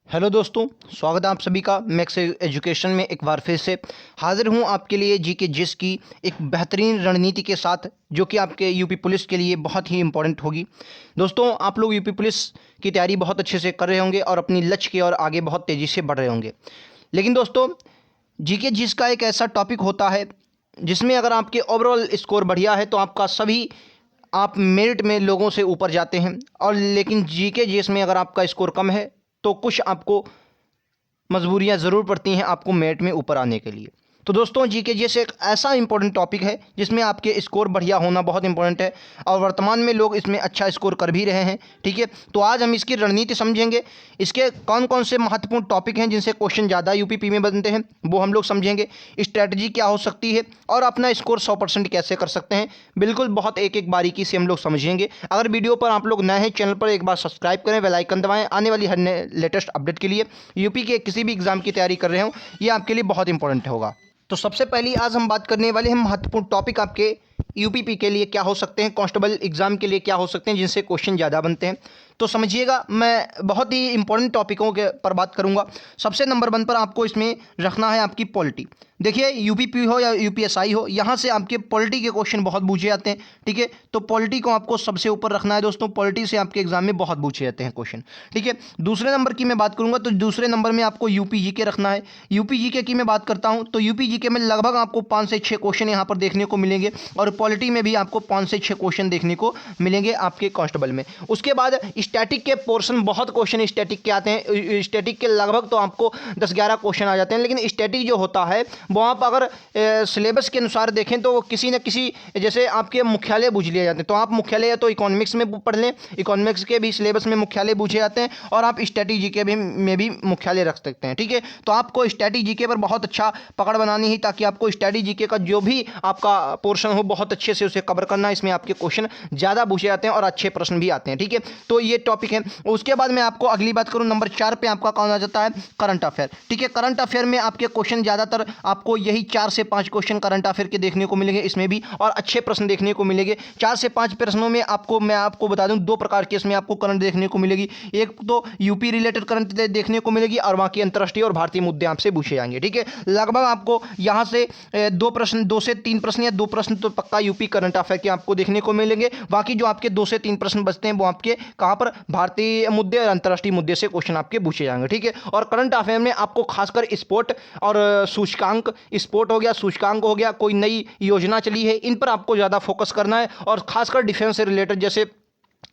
Hello दोस्तों, स्वागत है आप सभी का मैक्स एजुकेशन में। एक बार फिर से हाजिर हूं आपके लिए जीके जिस की एक बेहतरीन रणनीति के साथ, जो कि आपके यूपी पुलिस के लिए बहुत ही इंपॉर्टेंट होगी। दोस्तों, आप लोग यूपी पुलिस की तैयारी बहुत अच्छे से कर रहे होंगे और अपनी लक्ष्य की ओर आगे बहुत तेज़ी से बढ़ रहे होंगे। लेकिन दोस्तों, जीके जिस का एक ऐसा टॉपिक होता है जिसमें अगर आपके ओवरऑल स्कोर बढ़िया है तो आपका सभी आप मेरिट में लोगों से ऊपर जाते हैं, और लेकिन जीके जिस में अगर आपका स्कोर कम है तो कुछ आपको मजबूरियां ज़रूर पड़ती हैं आपको मेरिट में ऊपर आने के लिए। तो दोस्तों, जीके जैसे एक ऐसा इंपॉर्टेंट टॉपिक है जिसमें आपके स्कोर बढ़िया होना बहुत इंपॉर्टेंट है, और वर्तमान में लोग इसमें अच्छा स्कोर कर भी रहे हैं। ठीक है, तो आज हम इसकी रणनीति समझेंगे। इसके कौन कौन से महत्वपूर्ण टॉपिक हैं जिनसे क्वेश्चन ज़्यादा यूपीपी में बनते हैं वो हम लोग समझेंगे। स्ट्रैटेजी क्या हो सकती है और अपना स्कोर 100% कैसे कर सकते हैं, बिल्कुल बहुत एक एक बारीकी से हम लोग समझेंगे। अगर वीडियो पर आप लोग नए हैं, चैनल पर एक बार सब्सक्राइब करें, बेल आइकन दबाएं। आने वाली हर लेटेस्ट अपडेट के लिए यूपी के किसी भी एग्जाम की तैयारी कर रहे हो, ये आपके लिए बहुत इंपॉर्टेंट होगा। तो सबसे पहली आज हम बात करने वाले हैं महत्वपूर्ण टॉपिक आपके यूपीपी के लिए क्या हो सकते हैं, कांस्टेबल एग्जाम के लिए क्या हो सकते हैं जिनसे क्वेश्चन ज़्यादा बनते हैं। तो समझिएगा, मैं बहुत ही इंपॉर्टेंट टॉपिकों के पर बात करूंगा। सबसे नंबर 1 पर आपको इसमें रखना है आपकी पॉलिटी। देखिए, यूपीपी हो या यूपीएसआई हो, यहाँ से आपके पॉलिटी के क्वेश्चन बहुत पूछे जाते हैं। ठीक है, तो पॉलिटी को आपको सबसे ऊपर रखना है दोस्तों। पॉलिटी से आपके एग्जाम में बहुत पूछे जाते हैं क्वेश्चन। ठीक है, दूसरे नंबर की मैं बात करूंगा तो दूसरे नंबर में आपको यूपी जीके रखना है। यूपी जीके की मैं बात करता हूं तो यूपी जीके में लगभग आपको 5 से 6 क्वेश्चन यहाँ पर देखने को मिलेंगे, और पॉलिटी में भी आपको 5 से 6 क्वेश्चन देखने को मिलेंगे आपके कांस्टेबल में। उसके बाद स्टैटिक के पोर्शन, बहुत क्वेश्चन स्टैटिक के आते हैं। स्टैटिक के लगभग तो आपको 10-11 क्वेश्चन आ जाते हैं, लेकिन स्टैटिक जो होता है वो आप अगर सिलेबस के अनुसार देखें तो वो किसी न किसी, जैसे आपके मुख्यालय पूछ लिए जाते हैं, तो आप मुख्यालय या तो इकोनॉमिक्स में पढ़ लें, इकोनॉमिक्स के भी सिलेबस में मुख्यालय पूछे जाते हैं, और आप स्टैटिक जीके में भी मुख्यालय रख सकते हैं। ठीक है, तो आपको स्टैटिक जीके पर बहुत अच्छा पकड़ बनानी है ताकि आपको स्टैटिक जीके का जो भी आपका पोर्शन हो बहुत अच्छे से उसे कवर करना है। इसमें आपके क्वेश्चन ज़्यादा पूछे जाते हैं और अच्छे प्रश्न भी आते हैं। ठीक है, तो ये टॉपिक है। उसके बाद मैं आपको अगली बात करूं, नंबर 4 पे आपका कौन आ जाता है, करंट अफेयर। ठीक है, करंट अफेयर में आपके क्वेश्चन ज़्यादातर आपको यही 4 से 5 क्वेश्चन करंट अफेयर के देखने को मिलेंगे इसमें भी, और अच्छे प्रश्न देखने को मिलेंगे। 4 से 5 प्रश्नों में आपको, मैं आपको बता दूं, 2 प्रकार के इसमें आपको करंट देखने को मिलेगी। एक तो यूपी रिलेटेड करंट देखने को मिलेगी, और बाकी अंतर्राष्ट्रीय और भारतीय मुद्दे आपसे पूछे जाएंगे। ठीक है, लगभग आपको यहाँ से 2 से 3 प्रश्न या 2 प्रश्न तो पक्का यूपी करंट अफेयर के आपको देखने को मिलेंगे। बाकी जो आपके 2 से 3 प्रश्न बचते हैं वो आपके कहाँ पर, भारतीय मुद्दे और अंतर्राष्ट्रीय मुद्दे से क्वेश्चन आपके पूछे जाएंगे। ठीक है, और करंट अफेयर में आपको खासकर स्पोर्ट और सूचकांक, स्पोर्ट हो गया, सूचकांक हो गया, कोई नई योजना चली है, इन पर आपको ज़्यादा फोकस करना है, और खासकर डिफेंस से रिलेटेड, जैसे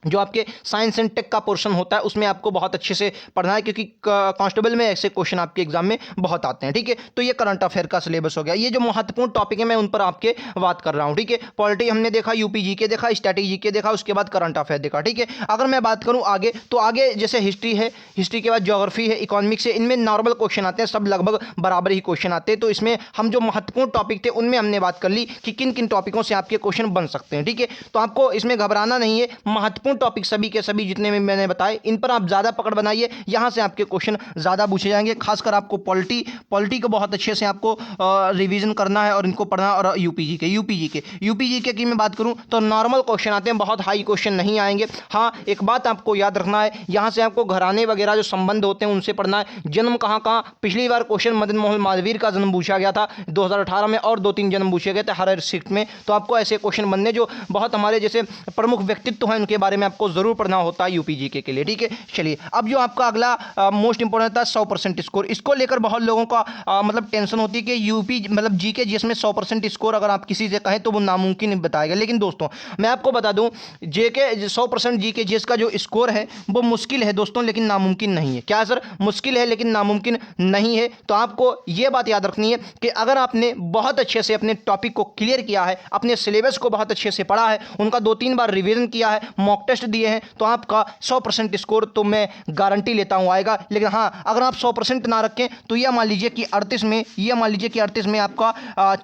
जो आपके साइंस एंड टेक का पोर्शन होता है उसमें आपको बहुत अच्छे से पढ़ना है, क्योंकि कांस्टेबल में ऐसे क्वेश्चन आपके एग्जाम में बहुत आते हैं। ठीक है, तो ये करंट अफेयर का सिलेबस हो गया। ये जो महत्वपूर्ण टॉपिक है मैं उन पर आपके बात कर रहा हूँ। ठीक है, पॉलिटी हमने देखा, यूपी जीके देखा, स्टैटिक जीके देखा, उसके बाद करंट अफेयर देखा। ठीक है, अगर मैं बात करूँ आगे, तो आगे जैसे हिस्ट्री है, हिस्ट्री के बाद ज्योग्राफी है, इकोनॉमिक्स है, इनमें नॉर्मल क्वेश्चन आते हैं, सब लगभग बराबर ही क्वेश्चन आते हैं। तो इसमें हम जो महत्वपूर्ण टॉपिक थे उनमें हमने बात कर ली कि किन किन टॉपिकों से आपके क्वेश्चन बन सकते हैं। ठीक है, तो आपको इसमें घबराना नहीं है। महत्वपूर्ण टॉपिक सभी के सभी जितने भी मैंने बताए, इन पर आप ज़्यादा पकड़ बनाइए, यहाँ से आपके क्वेश्चन ज़्यादा पूछे जाएंगे। खासकर आपको पॉलिटी को बहुत अच्छे से आपको रिवीजन करना है और इनको पढ़ना। और यूपी जीके की मैं बात करूँ तो नॉर्मल क्वेश्चन आते हैं, बहुत हाई क्वेश्चन नहीं आएंगे। हाँ, एक बात आपको याद रखना है, यहाँ से आपको घराने वगैरह जो संबंध होते हैं उनसे पढ़ना है। जन्म कहाँ कहाँ, पिछली बार क्वेश्चन मदन मोहन मालवीय का जन्म पूछा गया था 2018 में, और 2-3 जन्म पूछे गए थे हर शिफ्ट में। तो आपको ऐसे क्वेश्चन बनने, जो बहुत हमारे जैसे प्रमुख व्यक्तित्व हैं उनके बारे में आपको जरूर पढ़ना होता है यूपी जीके के लिए। ठीक है, चलिए अब जो आपका अगला मोस्ट इंपोर्टेंट था 100% स्कोर, इसको लेकर बहुत लोगों का मतलब टेंशन होती है कि यूपी मतलब जीके जिसमें 100% स्कोर अगर आप किसी से कहें तो वो नामुमकिन बताएगा। लेकिन दोस्तों, मैं आपको बता दूं, जेके 100% जीके जिसका जो स्कोर है वो मुश्किल है दोस्तों, लेकिन नामुमकिन नहीं है। क्या है सर, मुश्किल है लेकिन नामुमकिन नहीं है। तो आपको ये बात याद रखनी है कि अगर आपने बहुत अच्छे से अपने टॉपिक को क्लियर किया है, अपने सिलेबस को बहुत अच्छे से पढ़ा है, उनका 2-3 बार रिवीजन किया है, मॉक टेस्ट दिए हैं, तो आपका 100% स्कोर तो मैं गारंटी लेता हूं आएगा। लेकिन हाँ, अगर आप 100% ना रखें तो यह मान लीजिए कि 38 में आपका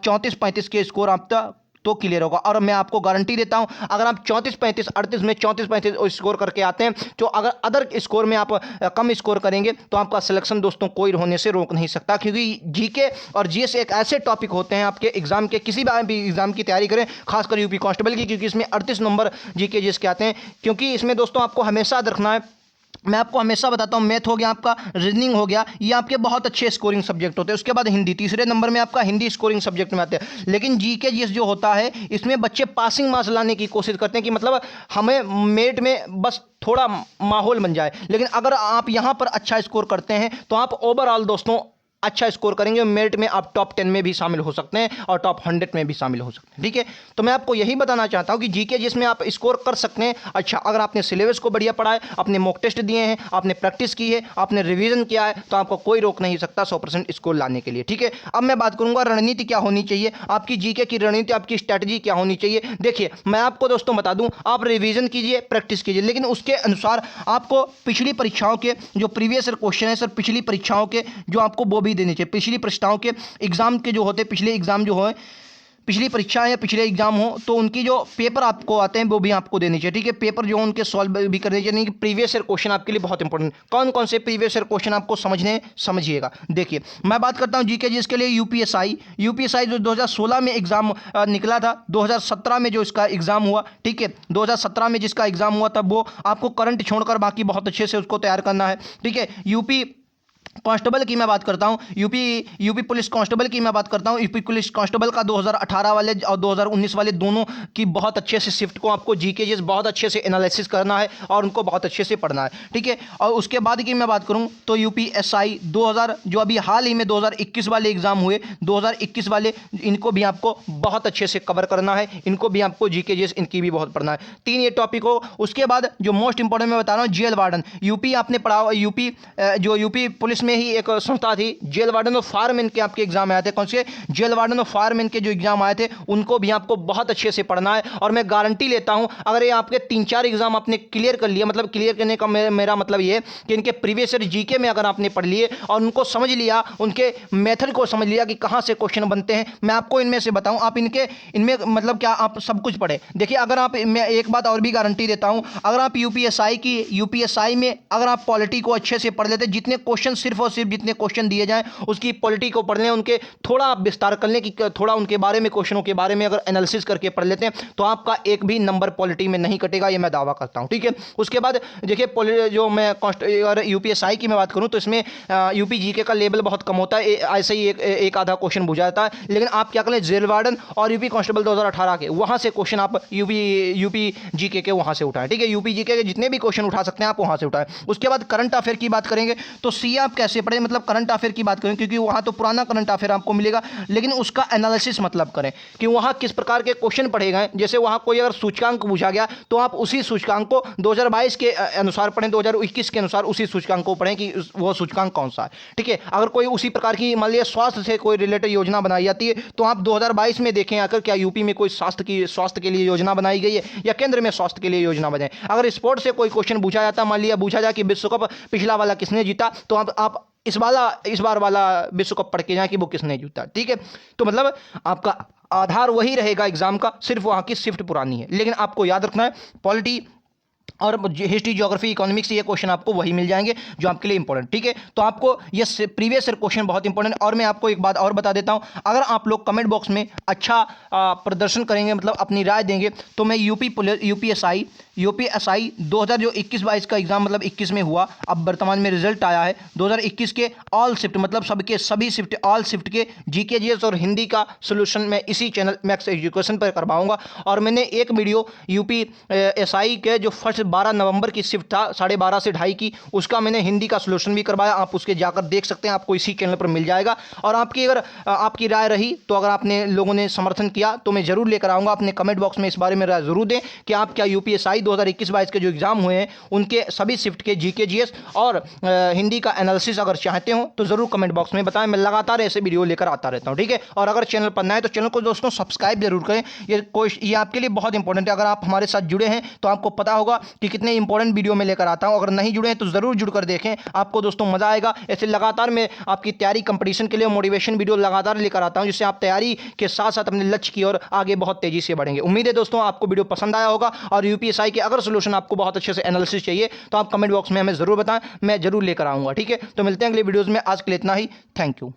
34-35 के स्कोर आपका तो क्लियर होगा। और मैं आपको गारंटी देता हूं, अगर आप 34-35 38 में 34-35 स्कोर करके आते हैं, तो अगर अदर स्कोर में आप कम स्कोर करेंगे तो आपका सिलेक्शन दोस्तों कोई होने से रोक नहीं सकता। क्योंकि जीके और जीएस एक ऐसे टॉपिक होते हैं आपके एग्जाम के, किसी भी एग्जाम की तैयारी करें, खासकर यूपी कांस्टेबल की, क्योंकि इसमें 38 नंबर जीके जीएस के आते हैं। क्योंकि इसमें दोस्तों आपको हमेशा याद रखना है मैं आपको हमेशा बताता हूँ, मैथ हो गया आपका, रीजनिंग हो गया, ये आपके बहुत अच्छे स्कोरिंग सब्जेक्ट होते हैं। उसके बाद हिंदी, तीसरे नंबर में आपका हिंदी स्कोरिंग सब्जेक्ट में आते हैं। लेकिन जीके जीएस जो होता है, इसमें बच्चे पासिंग मार्क्स लाने की कोशिश करते हैं कि मतलब हमें मेरिट में बस थोड़ा माहौल बन जाए। लेकिन अगर आप यहाँ पर अच्छा स्कोर करते हैं तो आप ओवरऑल दोस्तों अच्छा स्कोर करेंगे, मेरिट में आप टॉप 10 में भी शामिल हो सकते हैं और टॉप 100 में भी शामिल हो सकते हैं। ठीक है, तो मैं आपको यही बताना चाहता हूं कि जीके जिसमें आप स्कोर कर सकते हैं अच्छा, अगर आपने सिलेबस को बढ़िया पढ़ा है, आपने मॉक टेस्ट दिए हैं, आपने प्रैक्टिस की है, आपने रिवीजन किया है, तो आपको कोई रोक नहीं सकता 100% स्कोर लाने के लिए। ठीक है, अब मैं बात करूंगा रणनीति क्या होनी चाहिए, आपकी जीके की रणनीति, आपकी स्ट्रैटेजी क्या होनी चाहिए। देखिए, मैं आपको दोस्तों बता दूं, आप रिवीजन कीजिए, प्रैक्टिस कीजिए, लेकिन उसके अनुसार आपको पिछली परीक्षाओं के जो प्रीवियस ईयर क्वेश्चन है सर, पिछली परीक्षाओं के जो आपको वो भी देने चाहिए, पिछली परीक्षाओं के एग्जाम के जो होते हैं, पिछले एग्जाम जो है, पिछली परीक्षा या पिछले एग्जाम हो, तो उनकी जो पेपर आपको आते हैं वो भी आपको देने चाहिए। ठीक है, पेपर जो उनके सॉल्व भी करने चाहिए, नहीं कि प्रीवियस ईयर क्वेश्चन आपके लिए बहुत इंपॉर्टेंट। कौन कौन से प्रीवियस ईयर क्वेश्चन आपको समझिएगा। देखिए, मैं बात करता हूं जीके जिसके लिए यूपीएसआई जो 2016 में एग्जाम निकला था, 2017 में जो इसका एग्जाम हुआ, ठीक है, 2017 में जिसका एग्जाम हुआ था, वो आपको करंट छोड़कर बाकी बहुत अच्छे से उसको तैयार करना है। ठीक है, यूपी कांस्टेबल की मैं बात करता हूं, यूपी पुलिस कांस्टेबल की मैं बात करता हूं, यूपी पुलिस कांस्टेबल का 2018 वाले और 2019 वाले दोनों की बहुत अच्छे से शिफ्ट को आपको जीके जीएस बहुत अच्छे से एनालिसिस करना है और उनको बहुत अच्छे से पढ़ना है। ठीक है, और उसके बाद की मैं बात करूं तो यूपीएसआई 2000 जो अभी हाल ही में 2021 वाले एग्जाम हुए, 2021 वाले, इनको भी आपको बहुत अच्छे से कवर करना है, इनको भी आपको जीके जीएस इनकी भी बहुत पढ़ना है। 3 ये टॉपिक हो। उसके बाद जो मोस्ट इंपॉर्टेंट मैं बता रहा हूँ, जेल वार्डन, यूपी आपने पढ़ा, यूपी पुलिस में ही एक संस्था थी, जेल वार्डन और फायरमैन के आपके एग्जाम आए थे। कौन से? जेल वार्डन और फायरमैन के जो एग्जाम आए थे, उनको भी आपको बहुत अच्छे से पढ़ना है। और मैं गारंटी लेता हूं, अगर ये आपके 3-4 एग्जाम आपने क्लियर कर लिया, मतलब क्लियर करने का मेरा मतलब ये कि इनके प्रीवियस ईयर जीके में अगर आपने पढ़ लिए और उनको समझ लिया, उनके मेथड को समझ लिया कि कहां से क्वेश्चन बनते हैं, मैं आपको इनमें से बताऊं, आप इनमें मतलब क्या आप सब कुछ पढ़े। देखिए, अगर आप, मैं एक बात और भी गारंटी देता हूं, अगर आप यूपीएसआई में अगर आप पॉलिटी को अच्छे से पढ़ लेते, जितने क्वेश्चन सिर्फ और सिर्फ जितने क्वेश्चन दिए जाएं उसकी पॉलिटी को पढ़ लें, उनके थोड़ा आप विस्तार कर लें कि थोड़ा उनके बारे में, क्वेश्चनों के बारे में अगर एनालिसिस करके पढ़ लेते हैं, तो आपका एक भी नंबर पॉलिटी में नहीं कटेगा, ये मैं दावा करता हूं। ठीक है, उसके बाद देखिए, जो मैं अगर यूपीएसआई की मैं बात करूं तो इसमें यूपी जीके का लेवल बहुत कम होता है, ऐसे ही एक आधा क्वेश्चन पूछा जाता है। लेकिन आप क्या करें, जेल वार्डन और यूपी कांस्टेबल 2018 के वहां से क्वेश्चन आप यूपी जीके के वहां से उठाएं। ठीक है, यूपी जीके के जितने भी क्वेश्चन उठा सकते हैं आप वहां से उठाएं। उसके बाद करंट अफेयर की बात करेंगे तो सी आप कैसे पढ़ें, मतलब करंट अफेयर की बात करें, क्योंकि वहां तो पुराना करंट अफेयर आपको मिलेगा, लेकिन उसका एनालिसिस मतलब करें कि वहां किस प्रकार के क्वेश्चन पढ़े गए। जैसे वहां कोई अगर सूचकांक पूछा गया तो आप उसी सूचकांक को 2022 के अनुसार पढ़ें, 2021 के अनुसार उसी सूचकांक को पढ़ें कि वो सूचकांक कौन सा है। ठीक है, अगर कोई उसी प्रकार की मान लिया स्वास्थ्य से कोई रिलेटेड योजना बनाई जाती है तो आप 2022 में देखें आकर क्या यूपी में कोई स्वास्थ्य के लिए योजना बनाई गई है या केंद्र में स्वास्थ्य के लिए योजना बनाई। अगर स्पोर्ट्स से कोई क्वेश्चन पूछा जाता, मान लिया पूछा जाए कि विश्व कप पिछला वाला किसने जीता, तो आप इस बार वाला विश्व कप पढ़ के जाए कि वो किसने जीता। ठीक है, तो मतलब आपका आधार वही रहेगा एग्जाम का, सिर्फ वहां की शिफ्ट पुरानी है। लेकिन आपको याद रखना है, पॉलिटी और हिस्ट्री, ज्योग्राफी, इकोनॉमिक्स, ये क्वेश्चन आपको वही मिल जाएंगे जो आपके लिए इंपॉर्टेंट। ठीक है, तो आपको ये प्रीवियस ईयर क्वेश्चन बहुत इंपॉर्टेंट। और मैं आपको एक बात और बता देता हूं, अगर आप लोग कमेंट बॉक्स में अच्छा प्रदर्शन करेंगे, मतलब अपनी राय देंगे, तो मैं यूपीएसआई 2021-22 का एग्जाम, मतलब 21 में हुआ, अब वर्तमान में रिजल्ट आया है, 2021 के ऑल शिफ्ट, मतलब सभी शिफ्ट, ऑल शिफ्ट के जीके जीएस और हिंदी का सोल्यूशन मैं इसी चैनल मैक्स एजुकेशन पर करवाऊंगा। और मैंने एक वीडियो यूपीएसआई के जो फर्स्ट 12 नवंबर की शिफ्ट था 12:30 से 2:30 की, उसका मैंने हिंदी का सोल्यूशन भी करवाया, आप उसके जाकर देख सकते हैं, आपको इसी चैनल पर मिल जाएगा। और अगर आपकी राय रही, तो अगर आपने लोगों ने समर्थन किया तो मैं जरूर लेकर आऊंगा। अपने कमेंट बॉक्स में इस बारे में राय जरूर दें कि आप क्या यूपीएसआई 2021-22 के जो एग्जाम हुए हैं उनके सभी शिफ्ट के जीके जीएस और हिंदी का एनालिसिस अगर चाहते हो तो जरूर कमेंट बॉक्स में बताएं, मैं लगातार ऐसे वीडियो लेकर आता रहता हूं। ठीक है, और अगर चैनल पर नए हैं तो चैनल को दोस्तों सब्सक्राइब जरूर करें, ये आपके लिए बहुत इंपॉर्टेंट है। अगर आप हमारे साथ जुड़े हैं तो आपको पता होगा कि कितने इंपॉर्टेंट वीडियो में लेकर आता हूं। अगर नहीं जुड़े हैं तो जरूर जुड़कर देखें, आपको दोस्तों मजा आएगा। ऐसे लगातार मैं आपकी तैयारी कंपटीशन के लिए मोटिवेशन वीडियो लगातार लेकर आता हूं, जिससे आप तैयारी के साथ साथ अपने लक्ष्य की ओर आगे बहुत तेजी से बढ़ेंगे। उम्मीद है दोस्तों आपको वीडियो पसंद आया होगा, और यूपीएसआई के अगर सोल्यूशन आपको बहुत अच्छे से एनालिसिस चाहिए तो आप कमेंट बॉक्स में हमें जरूर बताएं, मैं जरूर लेकर आऊंगा। ठीक है, तो मिलते हैं अगले वीडियोस में, आज के लिए इतना ही। Thank you.